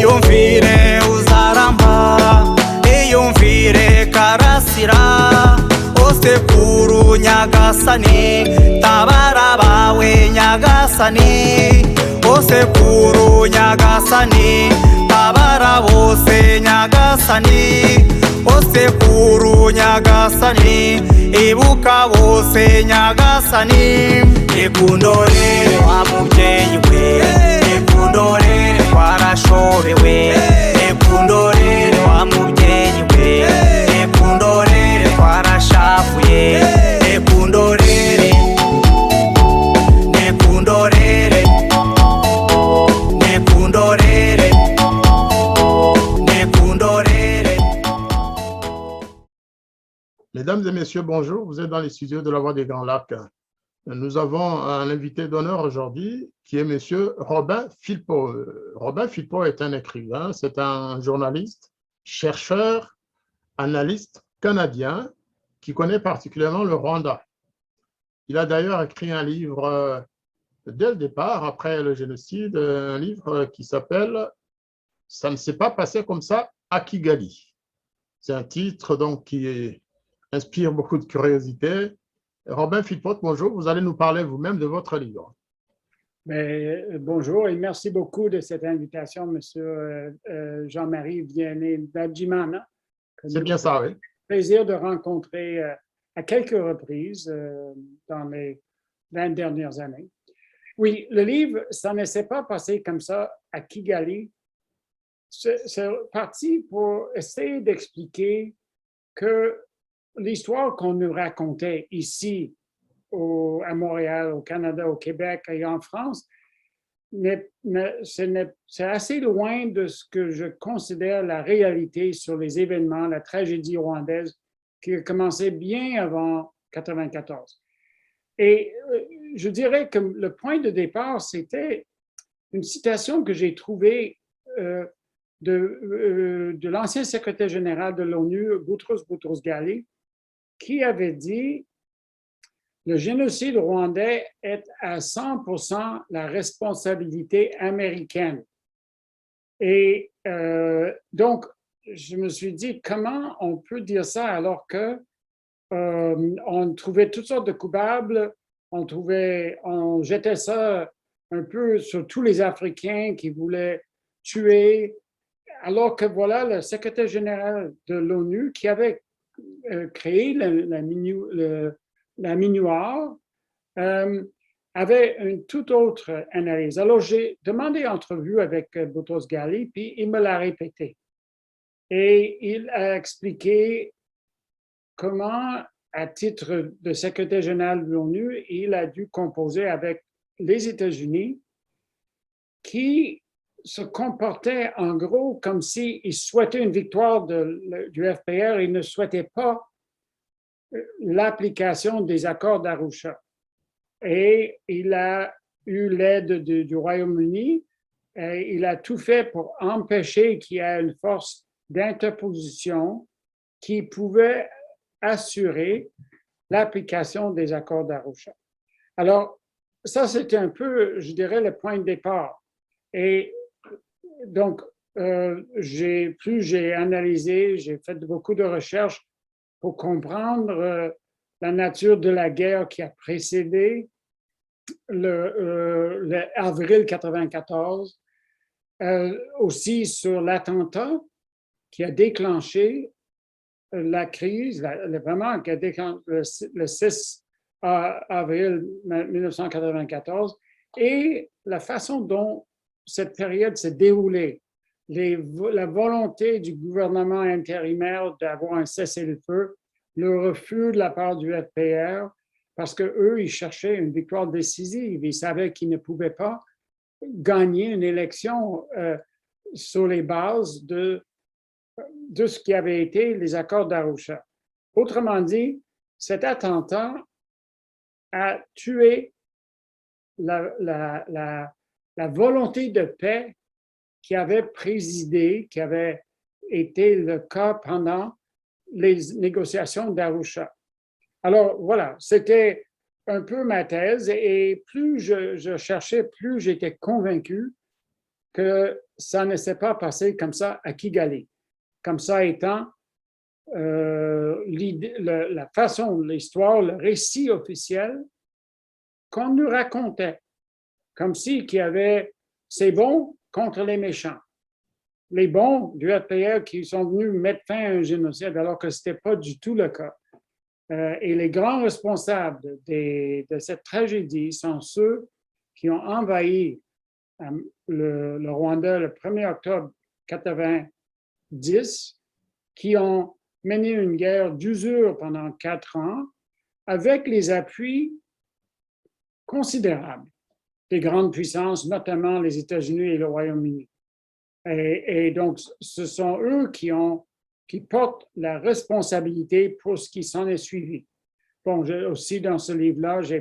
iyumvire uzaramba, iyumvire karasira, osekuru nyagasani, tabara bawe nyagasani, osekuru nyagasani, tabara bose nyagasani, osekuru nyagasani, ibuka bose nyagasani. Ekundorere wa mubyeyi we, ekundorere twarashobewe, ekundorere wa mubyeyi we, ekundorere twarashavuye, ekundorere, nekundorere, nekundorere, nekundorere. Mesdames et messieurs, bonjour. Vous êtes dans les studios de la Voix des Grands Lacs. Nous avons un invité d'honneur aujourd'hui qui est monsieur Robin Philpot. Robin Philpot est un écrivain, c'est un journaliste, chercheur, analyste canadien qui connaît particulièrement le Rwanda. Il a d'ailleurs écrit un livre dès le départ, après le génocide, un livre qui s'appelle « Ça ne s'est pas passé comme ça à Kigali ». C'est un titre donc qui inspire beaucoup de curiosité. Robin Philpot, bonjour. Vous allez nous parler vous-même de votre livre. Bonjour et merci beaucoup de cette invitation, Monsieur Jean-Marie Vianney-Nadjimana. C'est bien ça, oui. Plaisir de rencontrer à quelques reprises dans les 20 dernières années. Oui, le livre, ça ne s'est pas passé comme ça à Kigali. C'est parti pour essayer d'expliquer que l'histoire qu'on nous racontait ici, à Montréal, au Canada, au Québec et en France, c'est assez loin de ce que je considère la réalité sur les événements, la tragédie rwandaise qui a commencé bien avant 1994. Et je dirais que le point de départ, c'était une citation que j'ai trouvée de l'ancien secrétaire général de l'ONU, Boutros Boutros-Ghali, qui avait dit « Le génocide rwandais est à 100% la responsabilité américaine ». Et donc, je me suis dit, comment on peut dire ça alors que on trouvait toutes sortes de coupables, on jetait ça un peu sur tous les Africains qui voulaient tuer, alors que voilà le secrétaire général de l'ONU qui avait créé la MINUAR, avait une toute autre analyse. Alors, j'ai demandé entrevue avec Boutros-Ghali, puis il me l'a répété. Et il a expliqué comment, à titre de secrétaire général de l'ONU, il a dû composer avec les États-Unis qui se comportaient en gros comme s'ils souhaitaient une victoire du FPR, ils ne souhaitaient pas l'application des accords d'Arusha. Et il a eu l'aide du Royaume-Uni, il a tout fait pour empêcher qu'il y ait une force d'interposition qui pouvait assurer l'application des accords d'Arusha. Alors, ça, c'était un peu, je dirais, le point de départ. Et donc, plus j'ai analysé, j'ai fait beaucoup de recherches pour comprendre la nature de la guerre qui a précédé l'avril 1994, aussi sur l'attentat qui a déclenché la crise, vraiment qui a déclenché le 6 avril 1994, et la façon dont cette période s'est déroulée. La volonté du gouvernement intérimaire d'avoir un cessez-le-feu, le refus de la part du FPR, parce qu'eux, ils cherchaient une victoire décisive. Ils savaient qu'ils ne pouvaient pas gagner une élection sur les bases de ce qui avait été les accords d'Arusha. Autrement dit, cet attentat a tué la volonté de paix qui avait présidé, qui avait été le cas pendant les négociations d'Arusha. Alors voilà, c'était un peu ma thèse et plus je cherchais, plus j'étais convaincu que ça ne s'est pas passé comme ça à Kigali, comme ça étant la façon, l'histoire, le récit officiel qu'on nous racontait, comme si qu'il y avait ces bons contre les méchants. Les bons du RPR qui sont venus mettre fin à un génocide alors que ce n'était pas du tout le cas. Et les grands responsables de cette tragédie sont ceux qui ont envahi le Rwanda le 1er octobre 1990, qui ont mené une guerre d'usure pendant 4 ans avec les appuis considérables des grandes puissances, notamment les États-Unis et le Royaume-Uni. Et donc, ce sont eux qui portent la responsabilité pour ce qui s'en est suivi. Bon, aussi dans ce livre-là, je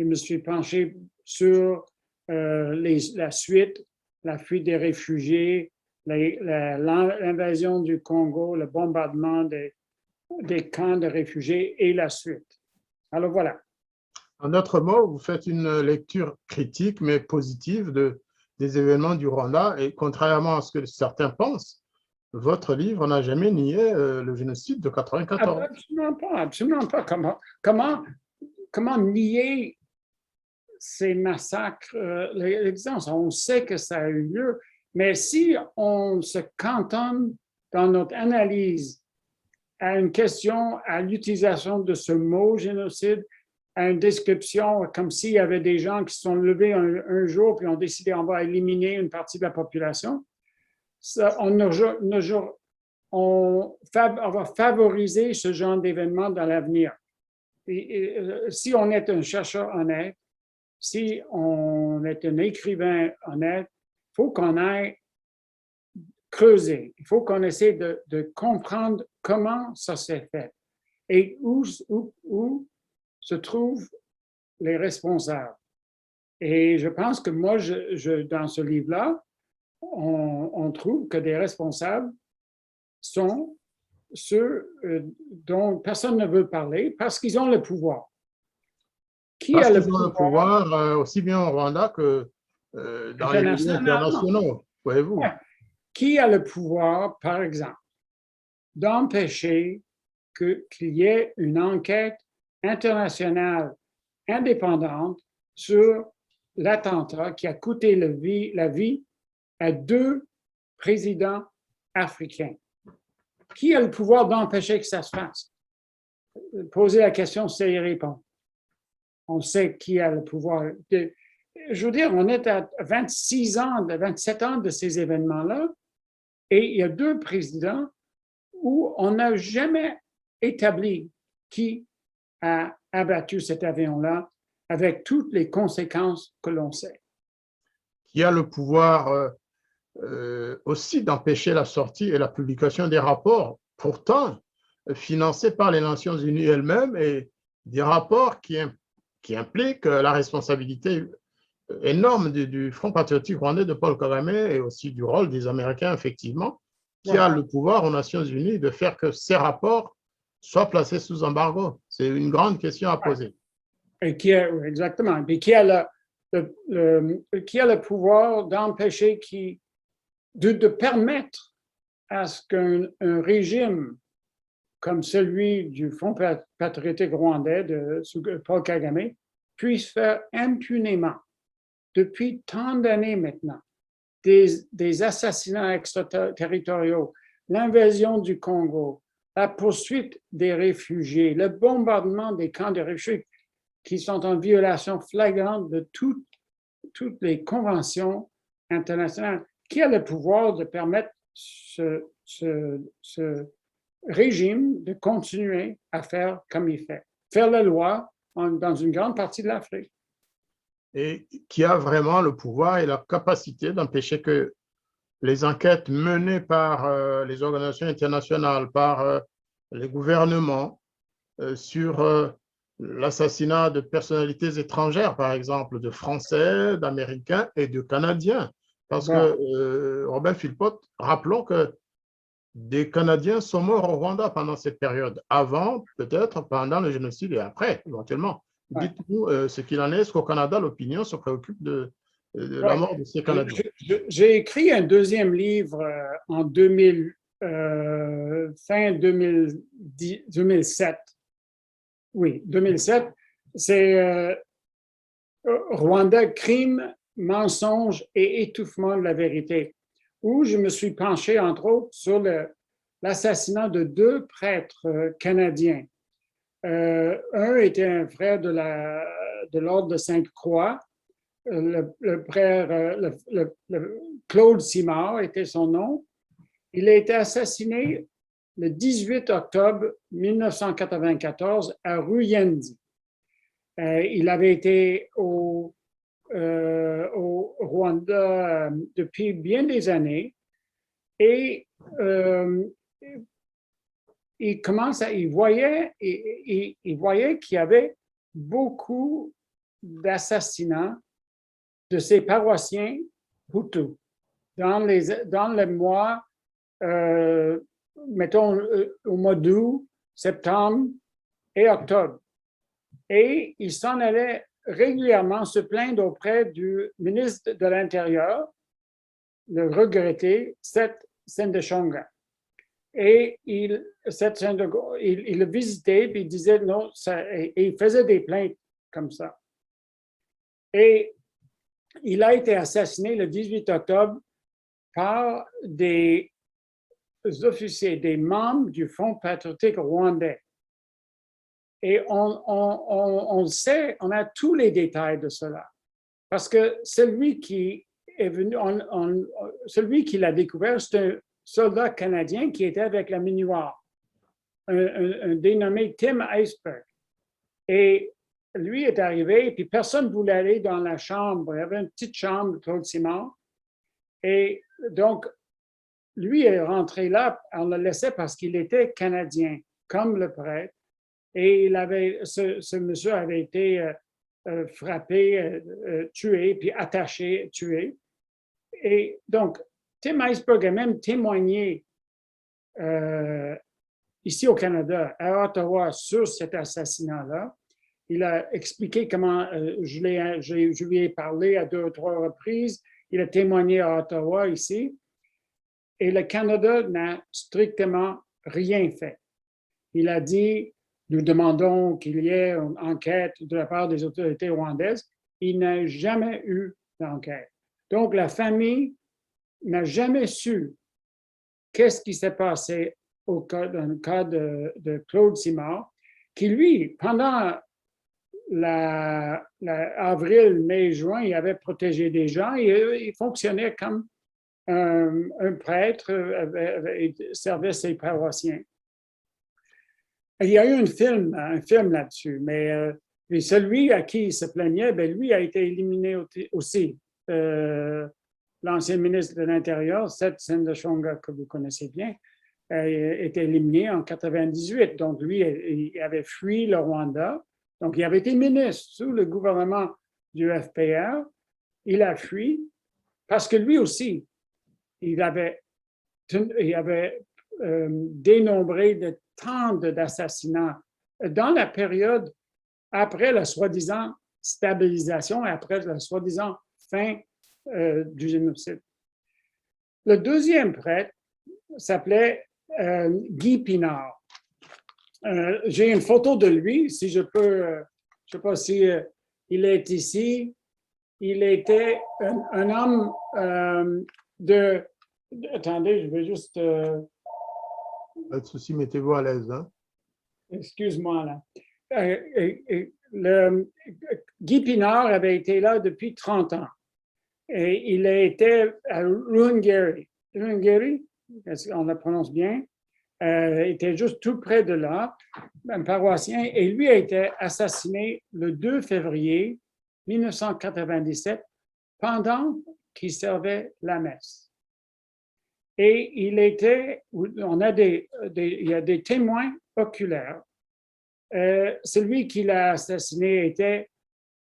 me suis penché sur la suite, la fuite des réfugiés, l'invasion du Congo, le bombardement des camps de réfugiés et la suite. Alors voilà. En d'autres mots, vous faites une lecture critique mais positive des événements du Rwanda et contrairement à ce que certains pensent, votre livre n'a jamais nié le génocide de 1994. Absolument pas, absolument pas. Comment nier ces massacres, l'existence? On sait que ça a eu lieu, mais si on se cantonne dans notre analyse à une question, à l'utilisation de ce mot génocide, à une description comme s'il y avait des gens qui se sont levés un jour puis ont décidé on va éliminer une partie de la population, on va favoriser ce genre d'événement dans l'avenir. Si on est un chercheur honnête, si on est un écrivain honnête, il faut qu'on aille creuser, il faut qu'on essaie de comprendre comment ça s'est fait et où se trouvent les responsables. Et je pense que moi, dans ce livre-là, on trouve que des responsables sont ceux dont personne ne veut parler parce qu'ils ont le pouvoir. Parce qu'ils ont le pouvoir aussi bien au Rwanda que dans les milieux internationaux, voyez-vous. Ouais. Qui a le pouvoir, par exemple, d'empêcher qu'il y ait une enquête internationale indépendante sur l'attentat qui a coûté la vie à 2 présidents africains? Qui a le pouvoir d'empêcher que ça se fasse? Poser la question, c'est y répondre. On sait qui a le pouvoir. Je veux dire, on est à 27 ans de ces événements-là, et il y a 2 présidents où on n'a jamais établi qui a abattu cet avion-là avec toutes les conséquences que l'on sait. Qui a le pouvoir aussi d'empêcher la sortie et la publication des rapports, pourtant financés par les Nations Unies elles-mêmes, et des rapports qui impliquent la responsabilité énorme du Front patriotique rwandais de Paul Kagame et aussi du rôle des Américains, effectivement, qui a le pouvoir aux Nations Unies de faire que ces rapports soient placés sous embargo. C'est une grande question à poser. Et exactement. Et qui a le pouvoir d'empêcher, de permettre à ce qu'un régime comme celui du Front patriotique rwandais de Paul Kagame puisse faire impunément, depuis tant d'années maintenant, des assassinats extraterritoriaux, l'invasion du Congo, la poursuite des réfugiés, le bombardement des camps de réfugiés qui sont en violation flagrante de toutes les conventions internationales. Qui a le pouvoir de permettre ce régime de continuer à faire comme il fait, faire la loi dans une grande partie de l'Afrique? Et qui a vraiment le pouvoir et la capacité d'empêcher que les enquêtes menées par les organisations internationales, par les gouvernements sur l'assassinat de personnalités étrangères, par exemple, de Français, d'Américains et de Canadiens. Parce que, Robin Philpott, rappelons que des Canadiens sont morts au Rwanda pendant cette période, avant, peut-être, pendant le génocide et après, éventuellement. Dites-nous ce qu'il en est. Est-ce qu'au Canada, l'opinion se préoccupe de la mort de ces Canadiens. J'ai écrit un deuxième livre en 2000, fin 2007. Oui, 2007. C'est Rwanda, crime, mensonge et étouffement de la vérité, où je me suis penché, entre autres, sur l'assassinat de deux prêtres canadiens. Un était un frère de l'ordre de Sainte-Croix. Le frère Claude Simard était son nom. Il a été assassiné le 18 octobre 1994 à Ruyendi. Il avait été au Rwanda depuis bien des années et il voyait qu'il y avait beaucoup d'assassinats de ses paroissiens Hutus dans le mois, mettons, au mois d'août, septembre et octobre. Et il s'en allait régulièrement se plaindre auprès du ministre de l'Intérieur, le regretté Seth Sendeshonga. Et il le visitait et il disait non, et il faisait des plaintes comme ça. Et il a été assassiné le 18 octobre par des officiers, des membres du Front patriotique rwandais. Et on sait, on a tous les détails de cela. Parce que celui qui est venu, celui qui l'a découvert, c'est un soldat canadien qui était avec la MINUSMA, un dénommé Tim Iceberg. Et lui est arrivé, et puis personne ne voulait aller dans la chambre. Il y avait une petite chambre, Claude Simard. Et donc, lui est rentré là, on le laissait parce qu'il était canadien, comme le prêtre. Et ce monsieur avait été frappé, tué, puis attaché, tué. Et donc, Tim Iceberg a même témoigné ici au Canada, à Ottawa, sur cet assassinat-là. Il a expliqué comment je lui ai parlé à 2 ou 3 reprises. Il a témoigné à Ottawa, ici. Et le Canada n'a strictement rien fait. Il a dit, nous demandons qu'il y ait une enquête de la part des autorités rwandaises. Il n'a jamais eu d'enquête. Donc, la famille n'a jamais su qu'est-ce qui s'est passé dans le cas de Claude Simard, qui, lui, pendant avril, mai, juin, il avait protégé des gens. Il fonctionnait comme un prêtre, servait ses paroissiens. Il y a eu un film là-dessus, mais celui à qui il se plaignait, lui a été éliminé aussi. L'ancien ministre de l'Intérieur, Seth Sendeshonga, que vous connaissez bien, était éliminé en 1998. Donc, lui, il avait fui le Rwanda. Donc, il avait été ministre sous le gouvernement du FPR. Il a fui parce que lui aussi, il avait dénombré de tant d'assassinats dans la période après la soi-disant stabilisation et après la soi-disant fin du génocide. Le deuxième prêtre s'appelait Guy Pinard. J'ai une photo de lui, si je peux, je ne sais pas si il est ici. Il était un homme attendez, je vais juste... Pas de souci, mettez-vous à l'aise. Hein? Excuse-moi, là. Guy Pinard avait été là depuis 30 ans. Et il était à Ruhengeri. Ruhengeri, on la prononce bien, était juste tout près de là, un paroissien, et lui a été assassiné le 2 février 1997 pendant qu'il servait la messe. Et il y a des témoins oculaires. Celui qui l'a assassiné était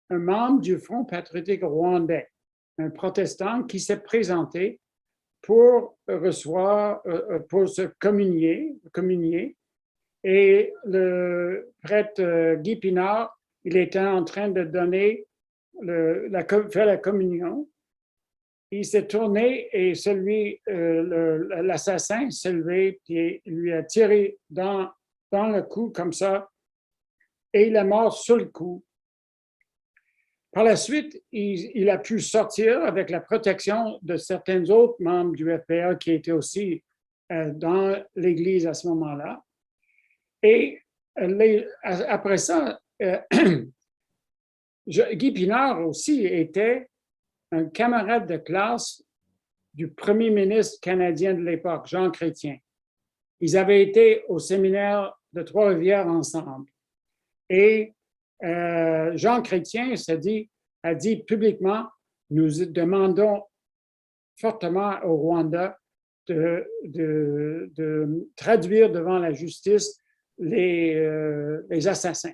un membre du Front patriotique rwandais, un protestant qui s'est présenté pour se communier. Et le prêtre Guy Pinard, il était en train de donner faire la communion. il s'est tourné et l'assassin s'est levé et lui a tiré dans le cou comme ça et il est mort sur le coup. Par la suite, il a pu sortir avec la protection de certains autres membres du FPR qui étaient aussi dans l'Église à ce moment-là. Et après ça, Guy Pinard aussi était un camarade de classe du premier ministre canadien de l'époque, Jean Chrétien. Ils avaient été au séminaire de Trois-Rivières ensemble. Et Jean Chrétien a dit publiquement, nous demandons fortement au Rwanda de traduire devant la justice les assassins.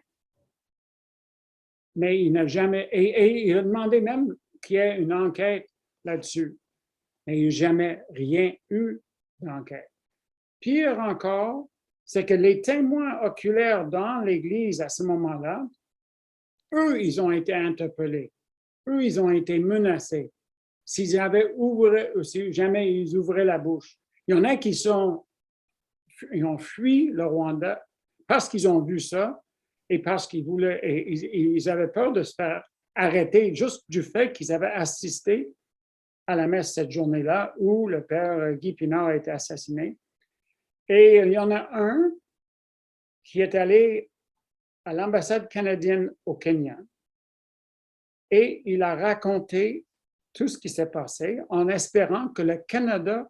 Mais il n'a jamais, et il a demandé même qu'il y ait une enquête là-dessus. Mais il n'y a jamais rien eu d'enquête. Pire encore, c'est que les témoins oculaires dans l'Église à ce moment-là, eux, ils ont été interpellés. Eux, ils ont été menacés. S'ils avaient ouvert, si jamais ils ouvraient la bouche. Il y en a qui ils ont fui le Rwanda parce qu'ils ont vu ça et parce qu'ils voulaient, et ils avaient peur de se faire arrêter juste du fait qu'ils avaient assisté à la messe cette journée-là où le père Guy Pinard a été assassiné. Et il y en a un qui est allé à l'ambassade canadienne au Kenya et il a raconté tout ce qui s'est passé en espérant que le Canada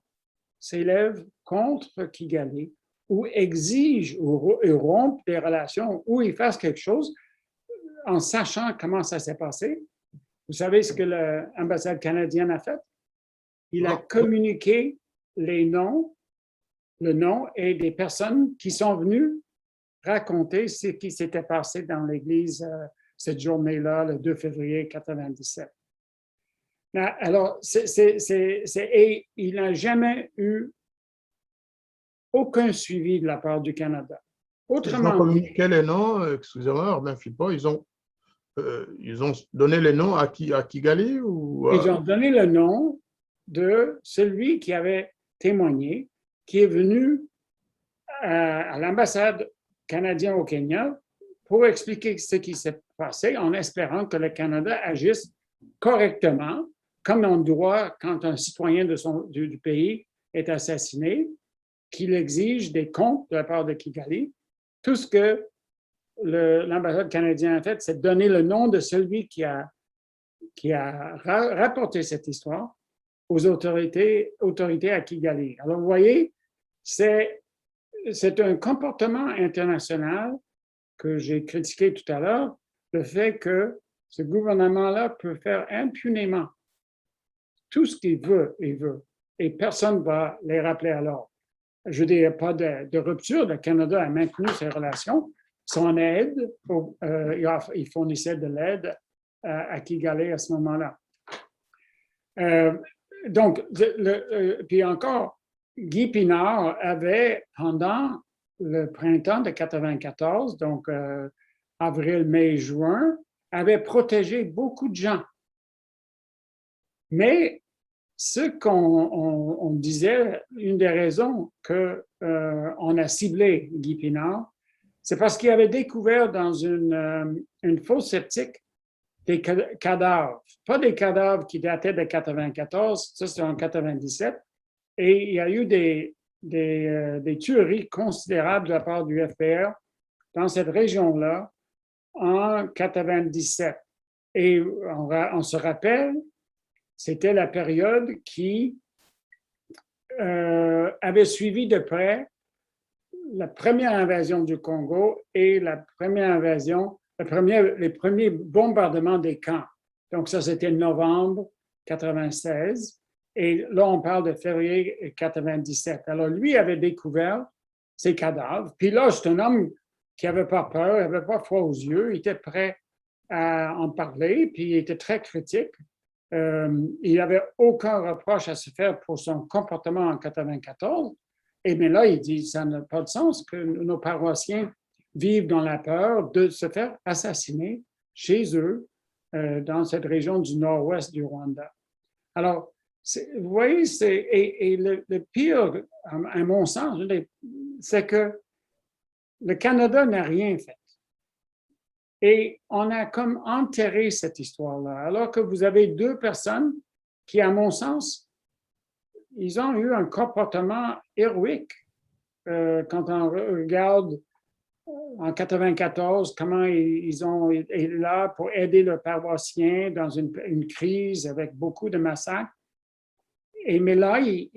s'élève contre Kigali ou exige ou rompe des relations ou il fasse quelque chose en sachant comment ça s'est passé. Vous savez ce que l'ambassade canadienne a fait? Il a communiqué le nom et des personnes qui sont venues raconter ce qui s'était passé dans l'Église cette journée-là, le 2 février 1997. Alors, et il n'a jamais eu aucun suivi de la part du Canada. Autrement, ils ont communiqué les noms, excusez-moi, Robin Philpot, ils ont donné les noms à Kigali ou Ils ont donné le nom de celui qui avait témoigné, qui est venu à l'ambassade canadienne au Kenya pour expliquer ce qui s'est passé en espérant que le Canada agisse correctement, comme on doit quand un citoyen du pays est assassiné, qu'il exige des comptes de la part de Kigali. Tout ce que l'ambassade canadienne a fait, c'est donner le nom de celui qui a rapporté cette histoire aux autorités à Kigali. Alors, vous voyez, c'est un comportement international que j'ai critiqué tout à l'heure, le fait que ce gouvernement-là peut faire impunément tout ce qu'il veut, et personne ne va les rappeler à l'ordre. Je dis, il n'y a pas de rupture. Le Canada a maintenu ses relations. Son aide, il fournissait de l'aide à Kigali à ce moment-là. Donc, puis encore, Guy Pinard avait, pendant le printemps de 1994, donc avril, mai, juin, avait protégé beaucoup de gens. Mais ce qu'on disait, une des raisons qu'on a ciblé Guy Pinard, c'est parce qu'il avait découvert dans une fosse septique des cadavres, pas des cadavres qui dataient de 1994, ça c'est en 1997, et il y a eu des tueries considérables de la part du FPR dans cette région-là en 1997. Et on se rappelle, c'était la période qui avait suivi de près la première invasion du Congo et la première invasion, les premiers bombardements des camps. Donc ça, c'était novembre 1996. Et là, on parle de février 1997. Alors, lui avait découvert ces cadavres. Puis là, c'est un homme qui n'avait pas peur, il n'avait pas froid aux yeux, il était prêt à en parler, puis il était très critique. Il n'avait aucun reproche à se faire pour son comportement en 1994. Et bien là, il dit, ça n'a pas de sens que nos paroissiens vivent dans la peur de se faire assassiner chez eux dans cette région du nord-ouest du Rwanda. Alors, Vous voyez, et le pire, à mon sens, c'est que le Canada n'a rien fait. Et on a comme enterré cette histoire-là, alors que vous avez deux personnes qui, à mon sens, ils ont eu un comportement héroïque. Quand on regarde en 94, comment ils ont été là pour aider le paroissien dans une crise avec beaucoup de massacres. Mais là, ils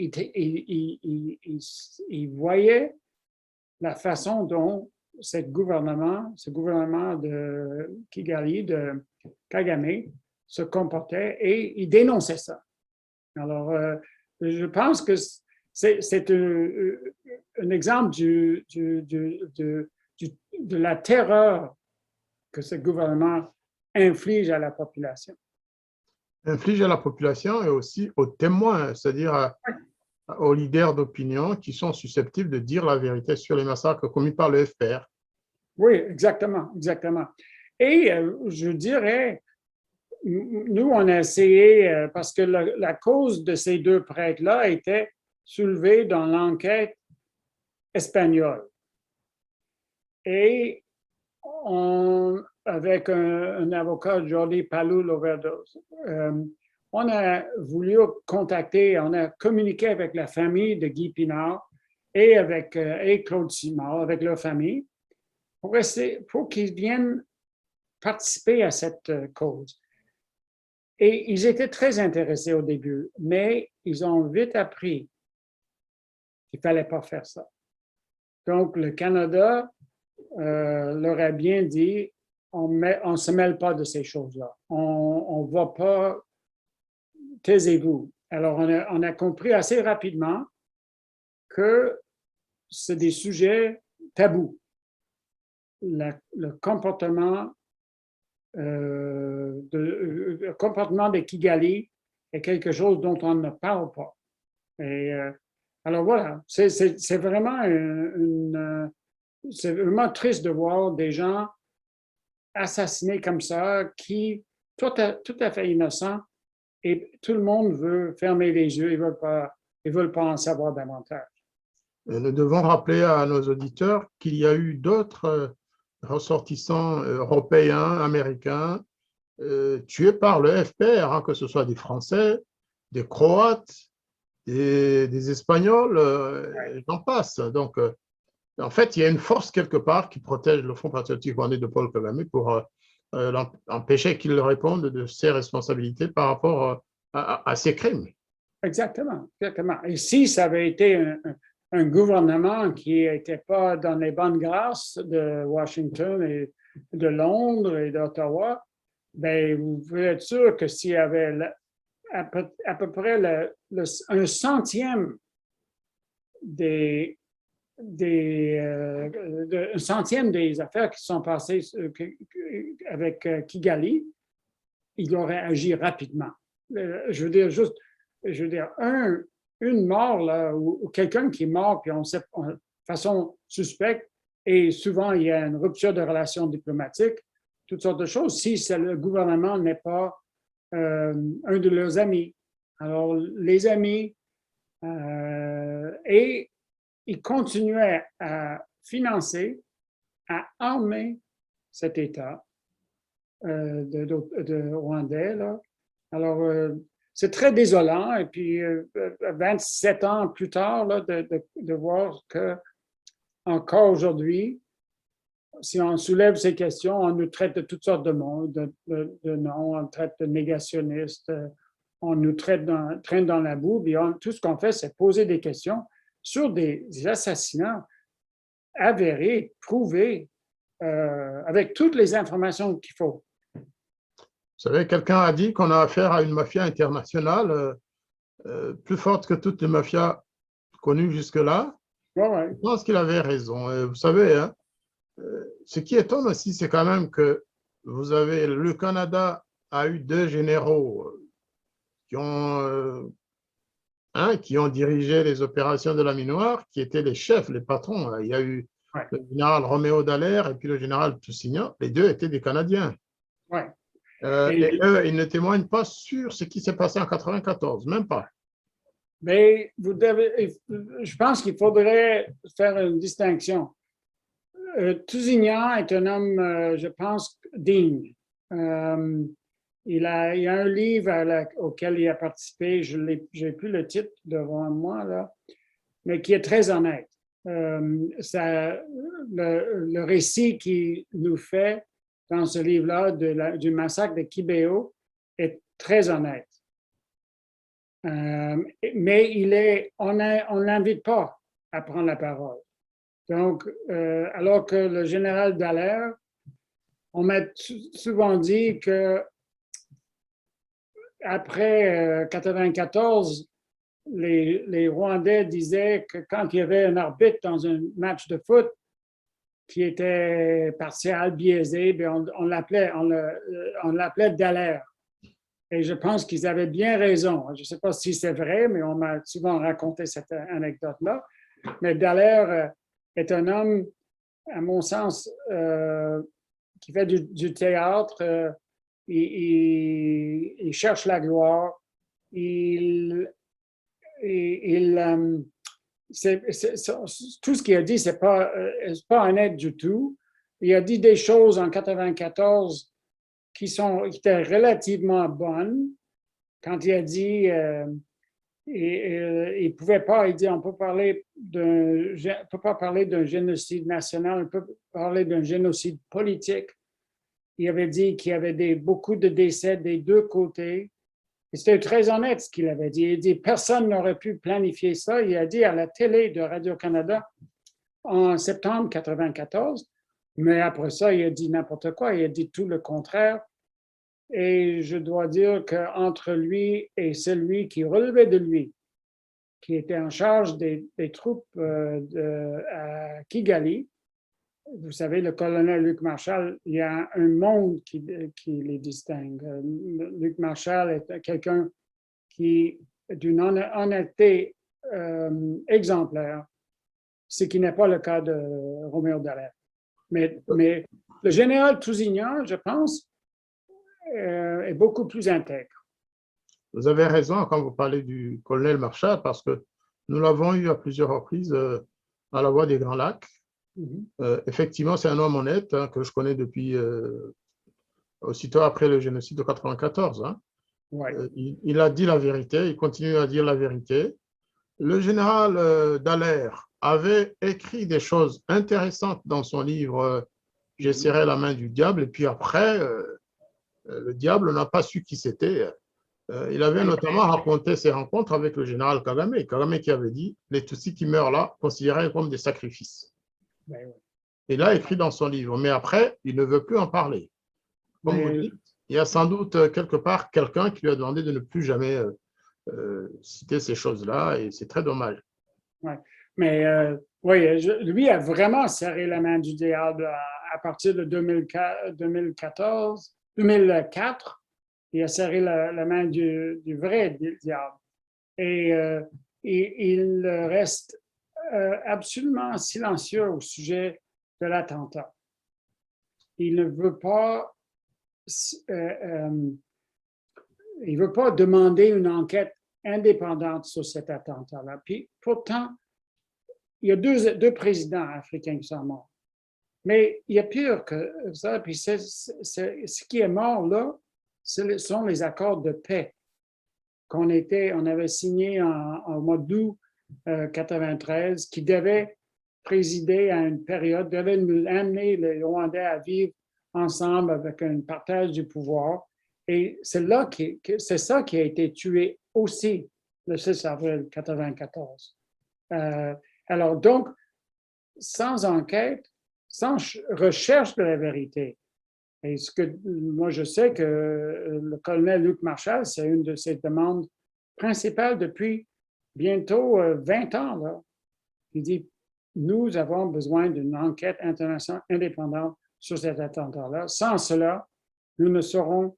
voyaient la façon dont ce gouvernement de Kigali, de Kagame, se comportait et ils dénonçaient ça. Alors, je pense que c'est un exemple de la terreur que ce gouvernement inflige à la population. Inflige à la population et aussi aux témoins, c'est-à-dire aux leaders d'opinion qui sont susceptibles de dire la vérité sur les massacres commis par le FPR. Oui, exactement, exactement. Et je dirais, nous, on a essayé, parce que la cause de ces deux prêtres-là était soulevée dans l'enquête espagnole. Et avec un avocat, Jordi Palou-Loverdos, on a voulu contacter, on a communiqué avec la famille de Guy Pinard et Claude Simard, avec leur famille, pour qu'ils viennent participer à cette cause. Et ils étaient très intéressés au début, mais ils ont vite appris qu'il ne fallait pas faire ça. Donc, le Canada leur a bien dit, on ne se mêle pas de ces choses-là. On ne va pas, taisez-vous. Alors, on a compris assez rapidement que c'est des sujets tabous. Le comportement de Kigali est quelque chose dont on ne parle pas. Et, alors voilà, c'est vraiment c'est vraiment triste de voir des gens assassinés comme ça, qui tout à fait innocents, et tout le monde veut fermer les yeux, ils ne veulent pas en savoir davantage. Nous devons rappeler à nos auditeurs qu'il y a eu d'autres ressortissants européens, américains, tués par le FPR, hein, que ce soit des Français, des Croates, des Espagnols, et j'en passe. Donc, en fait, il y a une force quelque part qui protège le Front patriotique rwandais de Paul Kagame pour empêcher qu'il réponde de ses responsabilités par rapport à ses crimes. Exactement, exactement. Et si ça avait été un gouvernement qui n'était pas dans les bonnes grâces de Washington et de Londres et d'Ottawa, ben, vous pouvez être sûr que s'il y avait à peu près un centième un centième des affaires qui sont passées avec Kigali, il aurait agi rapidement. Je veux dire, une mort, là, ou quelqu'un qui est mort, puis on sait de façon suspecte, et souvent il y a une rupture de relations diplomatiques, toutes sortes de choses, si le gouvernement n'est pas un de leurs amis. Alors, les amis, et ils continuaient à financer, à armer cet État de Rwandais, là. Alors, c'est très désolant. Et puis, 27 ans plus tard, là, de voir que encore aujourd'hui, si on soulève ces questions, on nous traite de toutes sortes de noms, on traite de négationnistes, on nous traîne dans la boue. Puis tout ce qu'on fait, c'est poser des questions sur des assassinats avérés, prouvés, avec toutes les informations qu'il faut. Vous savez, quelqu'un a dit qu'on a affaire à une mafia internationale plus forte que toutes les mafias connues jusque-là. Ouais. Je pense qu'il avait raison. Et vous savez, hein, ce qui étonne aussi, c'est quand même que le Canada a eu deux généraux qui ont dirigé les opérations de la Minoire, qui étaient les chefs, les patrons. Il y a eu le général Roméo Dallaire et puis le général Toussignan. Les deux étaient des Canadiens. Oui. Et eux, ils ne témoignent pas sur ce qui s'est passé en 94, même pas. Mais je pense qu'il faudrait faire une distinction. Tousignan est un homme, je pense, digne. Il y a un livre auquel il a participé, je n'ai plus le titre devant moi, là, mais qui est très honnête. Le récit qu'il nous fait dans ce livre-là du massacre de Kibéo est très honnête. Mais on ne l'invite pas à prendre la parole. Donc, alors que le général Dallaire, on m'a souvent dit que après 94, les Rwandais disaient que quand il y avait un arbitre dans un match de foot qui était partial, biaisé, bien on l'appelait Dallaire. Et je pense qu'ils avaient bien raison. Je ne sais pas si c'est vrai, mais on m'a souvent raconté cette anecdote-là. Mais Dallaire est un homme, à mon sens, qui fait du théâtre. Il cherche la gloire. Tout ce qu'il a dit, c'est pas honnête du tout. Il a dit des choses en 94 qui étaient relativement bonnes. Quand il a dit, il pouvait pas, il dit, on peut pas parler d'un génocide national, on peut parler d'un génocide politique. Il avait dit qu'il y avait beaucoup de décès des deux côtés. Et c'était très honnête ce qu'il avait dit. Il dit, personne n'aurait pu planifier ça. Il a dit à la télé de Radio-Canada en septembre 94, mais après ça, il a dit n'importe quoi. Il a dit tout le contraire. Et je dois dire qu'entre lui et celui qui relevait de lui, qui était en charge des troupes à Kigali, vous savez, le colonel Luc Marshall, il y a un monde qui les distingue. Luc Marshall est quelqu'un qui d'une honnêteté exemplaire, ce qui n'est pas le cas de Roméo Dallaire. Mais le général Tousignan, je pense, est beaucoup plus intègre. Vous avez raison quand vous parlez du colonel Marshall, parce que nous l'avons eu à plusieurs reprises à la Voix des Grands Lacs. Effectivement, c'est un homme honnête que je connais depuis aussitôt après le génocide de 94. Ouais. Il a dit la vérité, il continue à dire la vérité. Le général Dallaire avait écrit des choses intéressantes dans son livre « J'ai serré la main du diable » et puis après, le diable n'a pas su qui c'était. Il avait notamment raconté ses rencontres avec le général Kagame. Kagame qui avait dit « Les Tutsis qui meurent là, considérés comme des sacrifices ». Il a écrit dans son livre, mais après, il ne veut plus en parler. Comme vous dites, il y a sans doute quelque part quelqu'un qui lui a demandé de ne plus jamais citer ces choses-là, et c'est très dommage. Ouais. Mais oui, lui a vraiment serré la main du diable à partir de 2004. Il a serré la main du vrai diable. Et il reste absolument silencieux au sujet de l'attentat. Il ne veut pas demander une enquête indépendante sur cet attentat-là. Puis pourtant, il y a deux présidents africains qui sont morts. Mais il y a pire que ça. Puis ce qui est mort là, ce sont les accords de paix qu'on avait signés en mois d'août 93, qui devaient présider à une période, devaient amener les Rwandais à vivre ensemble avec un partage du pouvoir. Et c'est ça qui a été tué aussi le 6 avril 1994. Alors donc, sans enquête, sans recherche de la vérité, et moi je sais que le colonel Luc Marshall, c'est une de ses demandes principales depuis bientôt 20 ans. Là. Il dit, nous avons besoin d'une enquête internationale indépendante sur cet attentat-là. Sans cela, nous ne saurons,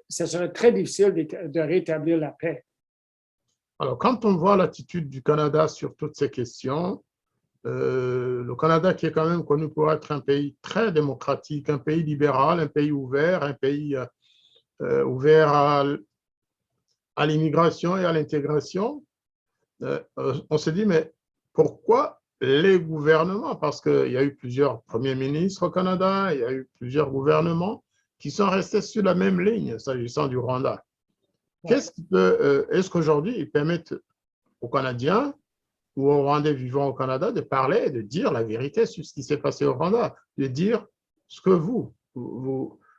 ça serait très difficile de rétablir la paix. Alors, quand on voit l'attitude du Canada sur toutes ces questions, Le Canada qui est quand même connu pour être un pays très démocratique, un pays libéral, un pays ouvert, un pays ouvert à l'immigration et à l'intégration. On s'est dit, mais pourquoi les gouvernements? Parce qu'il y a eu plusieurs premiers ministres au Canada, il y a eu plusieurs gouvernements qui sont restés sur la même ligne s'agissant du Rwanda. Est-ce qu'aujourd'hui, ils permettent aux Canadiens ou aux Rwandais vivant au Canada de parler et de dire la vérité sur ce qui s'est passé au Rwanda, de dire ce que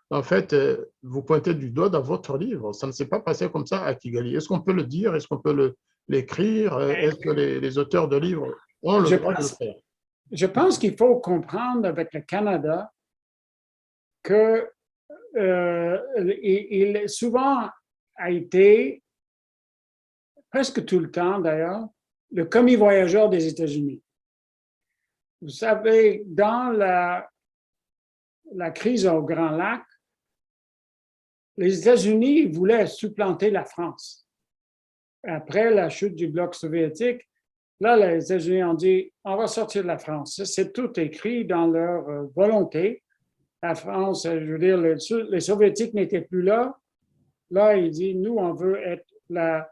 en fait, vous pointez du doigt dans votre livre. Ça ne s'est pas passé comme ça à Kigali. Est-ce qu'on peut le dire? Est-ce qu'on peut l'écrire? Est-ce que les auteurs de livres ont le droit de le faire? Je pense qu'il faut comprendre avec le Canada que il souvent a été, presque tout le temps d'ailleurs, le commis voyageur des États-Unis. Vous savez, dans la crise au Grand Lac, les États-Unis voulaient supplanter la France. Après la chute du bloc soviétique, là, les États-Unis ont dit, on va sortir de la France. C'est tout écrit dans leur volonté. La France, je veux dire, les Soviétiques n'étaient plus là. Là, il dit, nous, on veut être la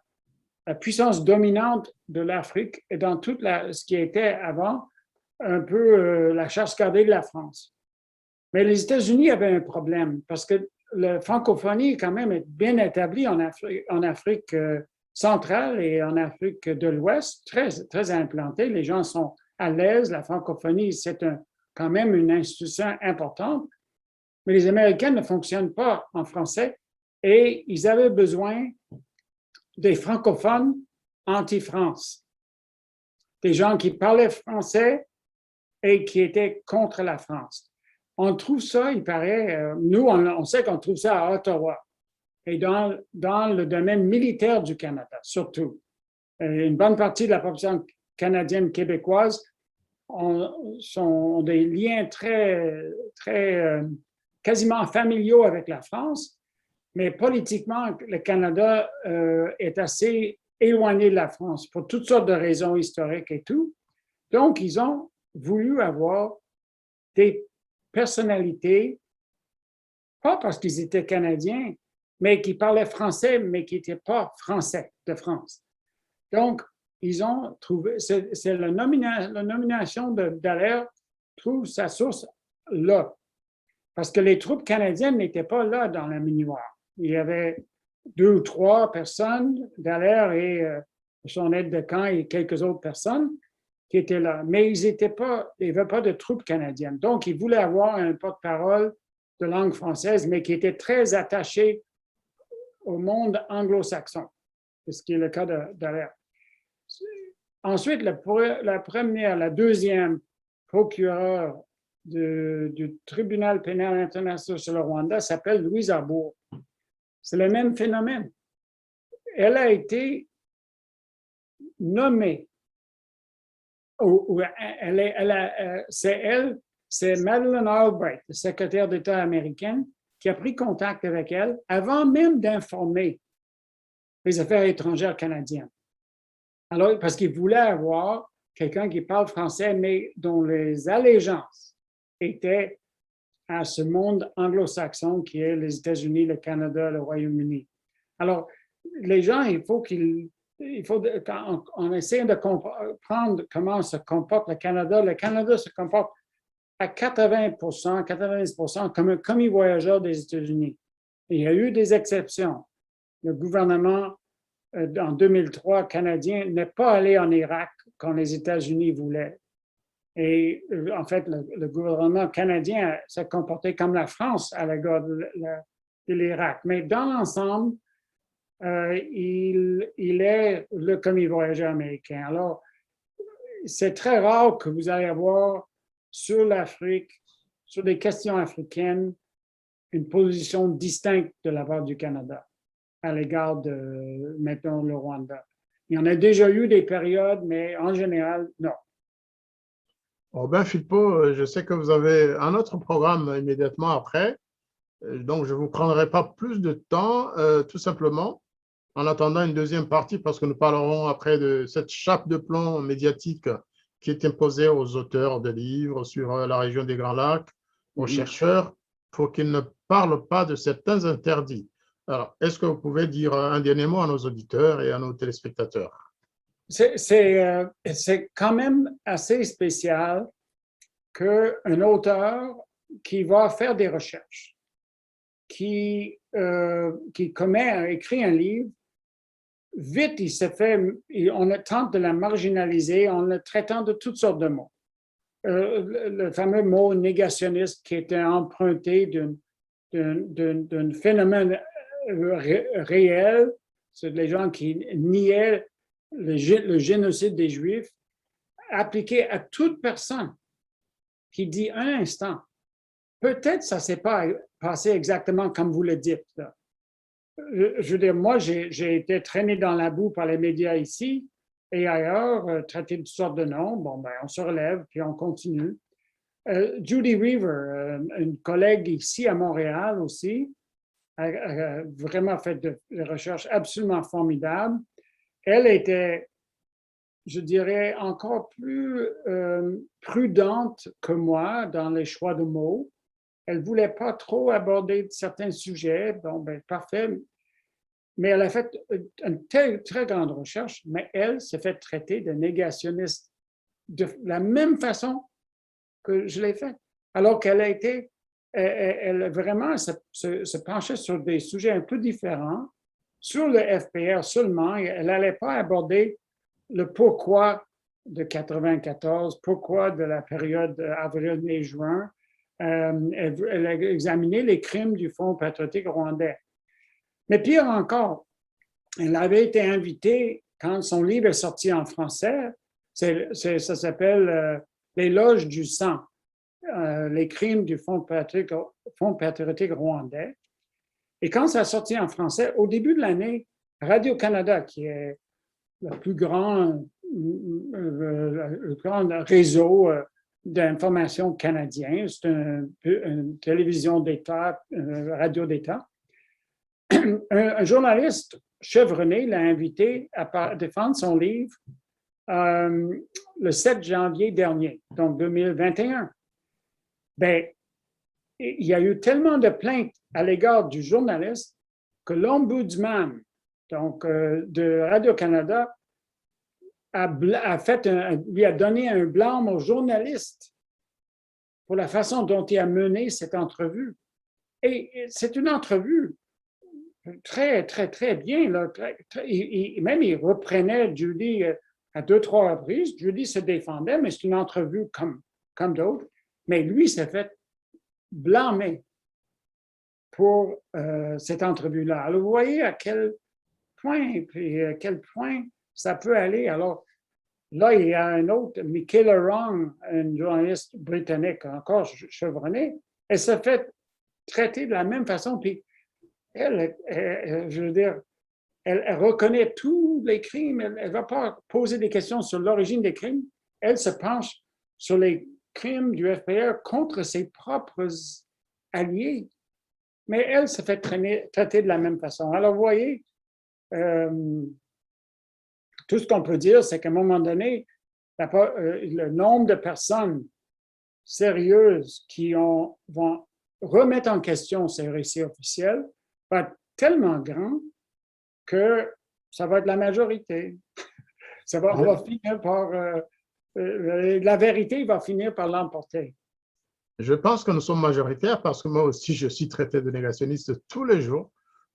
puissance dominante de l'Afrique et dans tout ce qui était avant un peu la chasse gardée de la France. Mais les États-Unis avaient un problème parce que la francophonie, quand même, est bien établie en Afrique centrale et en Afrique de l'Ouest, très, très implantée. Les gens sont à l'aise. La francophonie, c'est quand même une institution importante. Mais les Américains ne fonctionnent pas en français et ils avaient besoin des francophones anti-France, des gens qui parlaient français et qui étaient contre la France. On trouve ça, il paraît, nous, on sait qu'on trouve ça à Ottawa et dans le domaine militaire du Canada, surtout. Une bonne partie de la population canadienne québécoise ont des liens très, très quasiment familiaux avec la France, mais politiquement, le Canada est assez éloigné de la France pour toutes sortes de raisons historiques et tout. Donc, ils ont voulu avoir des personnalités, pas parce qu'ils étaient Canadiens, mais qui parlaient français, mais qui n'étaient pas français de France. Donc, ils ont trouvé, c'est la nomination de Dallaire trouve sa source là, parce que les troupes canadiennes n'étaient pas là dans la minuar. Il y avait 2 ou 3 personnes, Dallaire et son aide de camp et quelques autres personnes qui étaient là. Mais il n'y avait pas de troupes canadiennes. Donc, ils voulaient avoir un porte-parole de langue française, mais qui était très attaché au monde anglo-saxon, ce qui est le cas de Dallaire. Ensuite, la deuxième procureure du tribunal pénal international sur le Rwanda s'appelle Louise Arbour. C'est le même phénomène. Elle a été nommée, c'est Madeleine Albright, le secrétaire d'État américaine, qui a pris contact avec elle avant même d'informer les affaires étrangères canadiennes. Alors, parce qu'il voulait avoir quelqu'un qui parle français, mais dont les allégeances étaient à ce monde anglo-saxon qui est les États-Unis, le Canada, le Royaume-Uni. Alors, les gens, quand on essaie de comprendre comment se comporte le Canada se comporte à 80%, 90% comme un commis voyageur des États-Unis. Il y a eu des exceptions. Le gouvernement, en 2003, canadien, n'est pas allé en Irak quand les États-Unis voulaient. Et en fait, le gouvernement canadien s'est comporté comme la France à l'égard de l'Irak. Mais dans l'ensemble, il est le commis voyageur américain. Alors, c'est très rare que vous allez avoir sur l'Afrique, sur des questions africaines, une position distincte de la part du Canada à l'égard de, mettons, le Rwanda. Il y en a déjà eu des périodes, mais en général, non. Robin Philpot, je sais que vous avez un autre programme immédiatement après, donc je ne vous prendrai pas plus de temps, tout simplement, en attendant une deuxième partie, parce que nous parlerons après de cette chape de plomb médiatique qui est imposée aux auteurs de livres sur la région des Grands Lacs, aux chercheurs, pour qu'ils ne parlent pas de certains interdits. Alors, est-ce que vous pouvez dire un dernier mot à nos auditeurs et à nos téléspectateurs? C'est quand même assez spécial qu'un auteur qui va faire des recherches, qui écrit un livre, vite, on tente de la marginaliser en le traitant de toutes sortes de mots. Le fameux mot négationniste qui était emprunté d'un phénomène réel, c'est les gens qui niaient le génocide des Juifs, appliqué à toute personne qui dit un instant, peut-être ça ne s'est pas passé exactement comme vous le dites. Là. Je veux dire, moi, j'ai été traîné dans la boue par les médias ici et ailleurs, traité de toutes sortes de noms. Bon, ben, on se relève, puis on continue. Judy Reaver, une collègue ici à Montréal aussi, a vraiment fait des recherches absolument formidables. Elle était, je dirais, encore plus prudente que moi dans les choix de mots. Elle ne voulait pas trop aborder certains sujets. Bon, ben, parfait. Mais elle a fait une très grande recherche, mais elle s'est fait traiter de négationniste de la même façon que je l'ai fait. Alors qu'elle a été, elle vraiment se penchait sur des sujets un peu différents, sur le FPR seulement. Elle n'allait pas aborder le pourquoi de 94, pourquoi de la période avril, mai, juin. Elle a examiné les crimes du Front patriotique rwandais. Mais pire encore, elle avait été invitée, quand son livre est sorti en français, ça s'appelle L'éloge du sang, les crimes du Front patriotique rwandais. Et quand ça a sorti en français, au début de l'année, Radio-Canada, qui est le plus grand réseau d'information canadien, c'est une télévision d'État, radio d'État, un journaliste chevronné l'a invité à défendre son livre le 7 janvier dernier, donc 2021. Bien, il y a eu tellement de plaintes à l'égard du journaliste que l'ombudsman donc, de Radio-Canada lui a donné un blâme au journaliste pour la façon dont il a mené cette entrevue. Et c'est une entrevue très, très, très bien. Là, même il reprenait Judy à 2-3 reprises. Judy se défendait, mais c'est une entrevue comme d'autres. Mais lui s'est fait blâmer pour cette entrevue-là. Alors, vous voyez à quel point ça peut aller. Alors, là, il y a un autre, Michaela Wrong, une journaliste britannique, encore chevronnée. Elle s'est fait traiter de la même façon. Puis, elle, je veux dire, elle reconnaît tous les crimes. Elle ne va pas poser des questions sur l'origine des crimes. Elle se penche sur les crimes du FPR contre ses propres alliés. Mais elle se fait traiter de la même façon. Alors, vous voyez, tout ce qu'on peut dire, c'est qu'à un moment donné, le nombre de personnes sérieuses qui vont remettre en question ces récits officiels va être tellement grand que ça va être la majorité. On va finir par... la vérité va finir par l'emporter. Je pense que nous sommes majoritaires parce que moi aussi, je suis traité de négationniste tous les jours,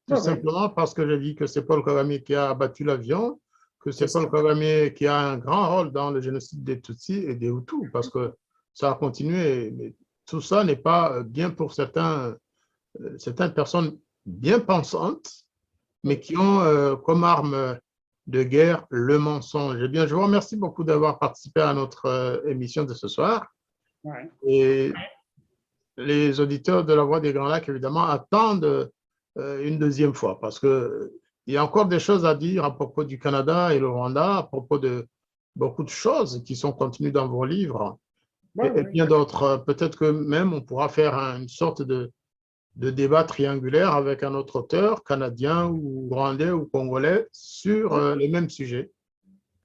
tout simplement parce que je dis que c'est Paul Kagame qui a abattu l'avion, que c'est Paul Kagame qui a un grand rôle dans le génocide des Tutsis et des Hutus, parce que ça a continué. Mais tout ça n'est pas bien pour certaines personnes bien pensantes, mais qui ont comme arme de guerre le mensonge. Eh bien, je vous remercie beaucoup d'avoir participé à notre émission de ce soir. Ouais. Et les auditeurs de La Voix des Grands Lacs, évidemment, attendent une deuxième fois, parce qu'il y a encore des choses à dire à propos du Canada et le Rwanda, à propos de beaucoup de choses qui sont contenues dans vos livres, et bien d'autres. Peut-être que même on pourra faire une sorte de débat triangulaire avec un autre auteur, canadien ou rwandais ou congolais, sur les mêmes sujets.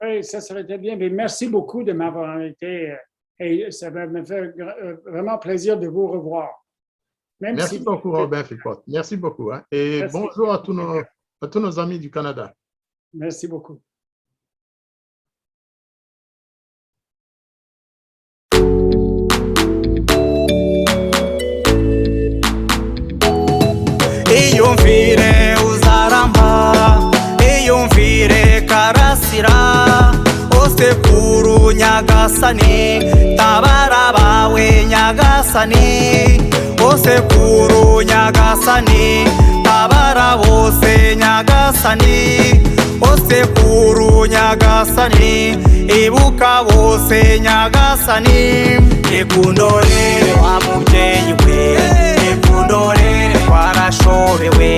Oui, ça serait très bien. Mais merci beaucoup de m'avoir invité. Et ça me fait vraiment plaisir de vous revoir. Même Merci si... beaucoup, Robin Philpott. Merci beaucoup. Hein. Et Merci. bonjour à tous nos amis du Canada. Merci beaucoup. iyumvire uzaramba iyumvire karasira osekuru nyagasani tabara bawe nyagasani osekuru nyagasani tabara bose nyagasani osekuru nyagasani ibuka bose nyagasani ikundorere wa mubyeyi we ikundorere twarashobewe